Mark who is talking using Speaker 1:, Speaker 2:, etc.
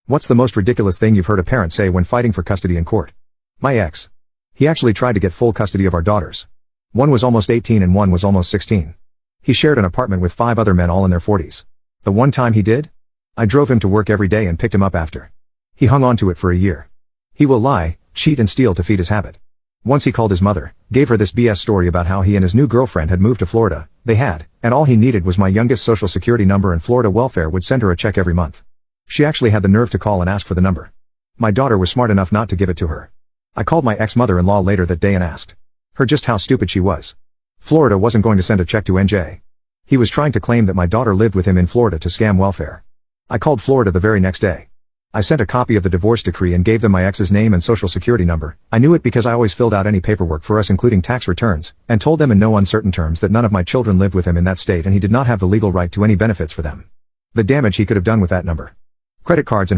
Speaker 1: What's the most ridiculous thing you've heard a parent say when fighting for custody in court? My ex. He actually tried to get full custody of our daughters. One was almost 18 and one was almost 16. He shared an apartment with 5 other men all in their 40s. The one time he did? I drove him to work every day and picked him up after. He hung on to it for a year. He will lie, cheat and steal to feed his habit. Once he called his mother, gave her this BS story about how he and his new girlfriend had moved to Florida, and all he needed was my youngest social security number and Florida welfare would send her a check every month. She actually had the nerve to call and ask for the number. My daughter was smart enough not to give it to her. I called my ex-mother-in-law later that day and asked her just how stupid she was. Florida wasn't going to send a check to NJ. He was trying to claim that my daughter lived with him in Florida to scam welfare. I called Florida the very next day. I sent a copy of the divorce decree and gave them my ex's name and social security number. I knew it because I always filled out any paperwork for us including tax returns, and told them in no uncertain terms that none of my children lived with him in that state and he did not have the legal right to any benefits for them. The damage he could have done with that number. Credit cards in her